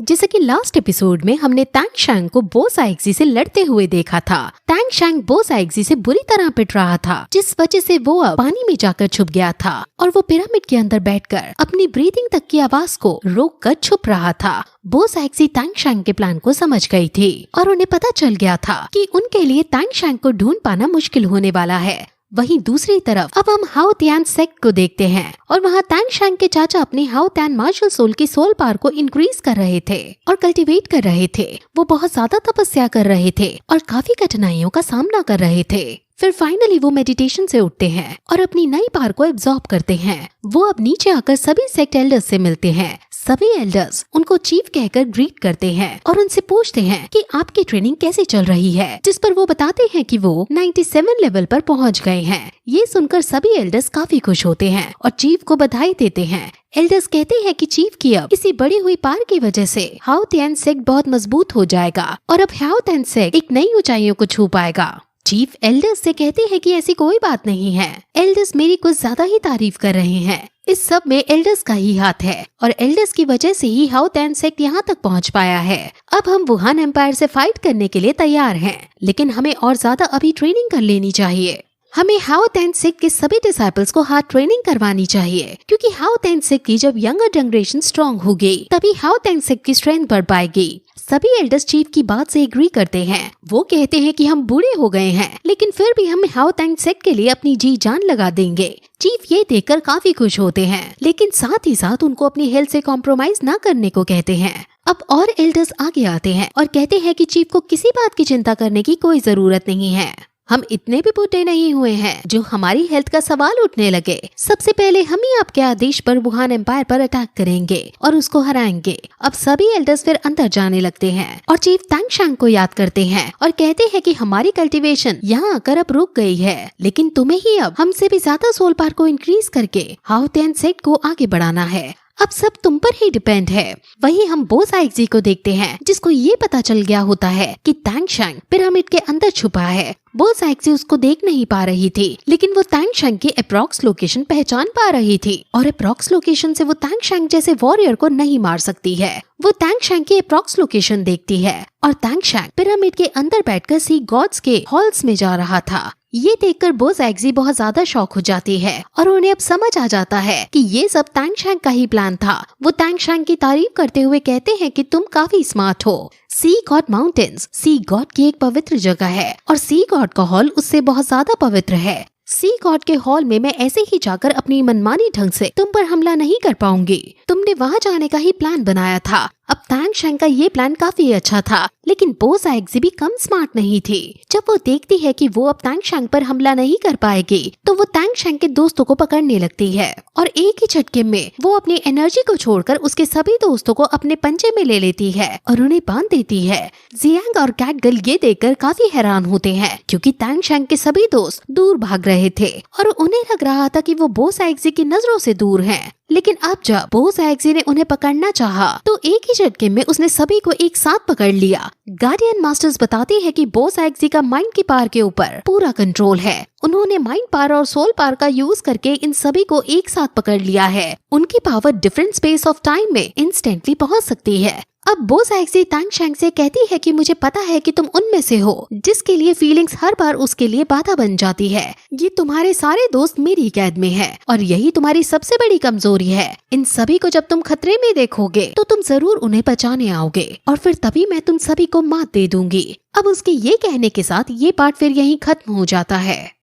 जैसे कि last episode में हमने तैंग शैंग को बो साइक्सी से लड़ते हुए देखा था। तैंग शैंग बो साइक्सी से बुरी तरह पिट रहा था, जिस वजह से वो अब पानी में जाकर छुप गया था और वो पिरामिड के अंदर बैठकर अपनी ब्रीदिंग तक की आवाज को रोक कर छुप रहा था। बो साइक्सी तैंग शैंग के प्लान को समझ गई थी और उन्हें पता चल गया था कि उनके लिए तैंग शैंग को ढूंढ पाना मुश्किल होने वाला है। वहीं दूसरी तरफ अब हम हाओ त्यान सेक्ट को देखते हैं और वहाँ तैंग शैंग के चाचा अपने हाओ त्यान मार्शल सोल की सोल पावर को इंक्रीज कर रहे थे और कल्टीवेट कर रहे थे। वो बहुत ज्यादा तपस्या कर रहे थे और काफी कठिनाइयों का सामना कर रहे थे। फिर फाइनली वो मेडिटेशन से उठते हैं और अपनी नई पावर को एब्जॉर्ब करते हैं। वो अब नीचे आकर सभी सेक्ट एल्डर्स से मिलते हैं। सभी एल्डर्स उनको चीफ कहकर ग्रीट करते हैं और उनसे पूछते हैं कि आपकी ट्रेनिंग कैसे चल रही है, जिस पर वो बताते हैं कि वो 97 लेवल पर पहुंच गए हैं। ये सुनकर सभी एल्डर्स काफी खुश होते हैं और चीफ को बधाई देते हैं। एल्डर्स कहते हैं कि चीफ की अब इसी बढ़ी हुई पावर की वजह से हाओ त्यान सेक्ट बहुत मजबूत हो जाएगा और अब हाओ त्यान सेक्ट एक नई ऊंचाइयों को छू पाएगा। चीफ एल्डर्स से कहते हैं कि ऐसी कोई बात नहीं है, एल्डर्स मेरी कुछ ज्यादा ही तारीफ कर रहे हैं। इस सब में एल्डर्स का ही हाथ है और एल्डर्स की वजह से ही हाओ त्यान सेक्ट यहाँ तक पहुँच पाया है। अब हम वुहान एम्पायर से फाइट करने के लिए तैयार हैं, लेकिन हमें और ज्यादा अभी ट्रेनिंग कर लेनी चाहिए। हमें हाओ त्यान सेक्ट के सभी डिसाइपल्स को हार्ड ट्रेनिंग करवानी चाहिए, क्योंकि हाओ त्यान सेक्ट की जब यंगर जनरेशन स्ट्रॉन्ग होगी तभी हाओ त्यान सेक्ट की स्ट्रेंथ बढ़ पाएगी। सभी एल्डर्स चीफ की बात से एग्री करते हैं। वो कहते हैं कि हम बूढ़े हो गए हैं, लेकिन फिर भी हम हाओ त्यान सेक्ट के लिए अपनी जी जान लगा देंगे। चीफ ये देखकर काफी खुश होते हैं, लेकिन साथ ही साथ उनको अपनी हेल्थ से कॉम्प्रोमाइज न करने को कहते हैं। अब और एल्डर्स आगे आते हैं और कहते हैं कि चीफ को किसी बात की चिंता करने की कोई जरूरत नहीं है। हम इतने भी बूढ़े नहीं हुए हैं जो हमारी हेल्थ का सवाल उठने लगे। सबसे पहले हम ही आपके आदेश पर वुहान एम्पायर पर अटैक करेंगे और उसको हराएंगे। अब सभी एल्डर्स फिर अंदर जाने लगते हैं और चीफ तैंग शैंग को याद करते हैं और कहते हैं कि हमारी कल्टीवेशन यहाँ आकर अब रुक गई है, लेकिन तुम्हें ही अब हमसे भी ज्यादा सोल पावर को इंक्रीज करके हाओ त्यान सेक्ट को आगे बढ़ाना है। अब सब तुम पर ही डिपेंड है। वहीं हम बो साइक्सी को देखते हैं, जिसको ये पता चल गया होता है कि तैंग शैंग पिरामिड के अंदर छुपा है। बो साइक्सी उसको देख नहीं पा रही थी, लेकिन वो तैंग शैंग की अप्रॉक्स लोकेशन पहचान पा रही थी और अप्रॉक्स लोकेशन से वो तैंग शैंग जैसे वॉरियर को नहीं मार सकती है। वो तैंग शैंग की अप्रॉक्स लोकेशन देखती है और तैंग शैंग पिरामिड के अंदर बैठकर सी गॉड्स के हॉल्स में जा रहा था। ये देखकर बो साइक्सी बहुत ज्यादा शॉक हो जाती है और उन्हें अब समझ आ जाता है कि ये सब तैंग शैंग का ही प्लान था। वो तैंग शैंग की तारीफ करते हुए कहते हैं कि तुम काफी स्मार्ट हो। सी गॉड माउंटेन्स सी गॉड की एक पवित्र जगह है और सी गॉड का हॉल उससे बहुत ज्यादा पवित्र है। सी गॉड के हॉल में मैं ऐसे ही जाकर अपनी मनमानी ढंग से तुम पर हमला नहीं कर पाऊंगी। तुमने वहाँ जाने का ही प्लान बनाया था। अब तैंग शैंग का ये प्लान काफी अच्छा था, लेकिन बो साइक्सी भी कम स्मार्ट नहीं थी। जब वो देखती है कि वो अब तैंग शैंग पर हमला नहीं कर पाएगी, तो वो तैंग शैंग के दोस्तों को पकड़ने लगती है और एक ही झटके में वो अपनी एनर्जी को छोड़कर उसके सभी दोस्तों को अपने पंजे में ले लेती है और उन्हें बांध देती है। जियांग और कैटगर्ल ये देखकर काफी हैरान होते हैं, क्योंकि तैंग शैंग के सभी दोस्त दूर भाग रहे थे और उन्हें लग रहा था कि वो बो साइक्सी की नजरों से दूर हैं। लेकिन अब जब बो साइक्सी ने उन्हें पकड़ना चाहा, तो एक ही झटके में उसने सभी को एक साथ पकड़ लिया। गार्डियन मास्टर्स बताते हैं कि बो साइक्सी का माइंड की पावर के ऊपर पूरा कंट्रोल है। उन्होंने माइंड पावर और सोल पावर का यूज करके इन सभी को एक साथ पकड़ लिया है। उनकी power different space of time में इंस्टेंटली पहुंच सकती है। अब बो साइक्सी तैंग शैंग से कहती है कि मुझे पता है कि तुम उनमें से हो जिसके लिए फीलिंग्स हर बार उसके लिए बाधा बन जाती है। ये तुम्हारे सारे दोस्त मेरी कैद में है और यही तुम्हारी सबसे बड़ी कमजोरी है। इन सभी को जब तुम खतरे में देखोगे तो तुम जरूर उन्हें बचाने आओगे और फिर तभी मैं तुम सभी को मात दे दूंगी। अब उसके ये कहने के साथ ये पार्ट फिर यहीं खत्म हो जाता है।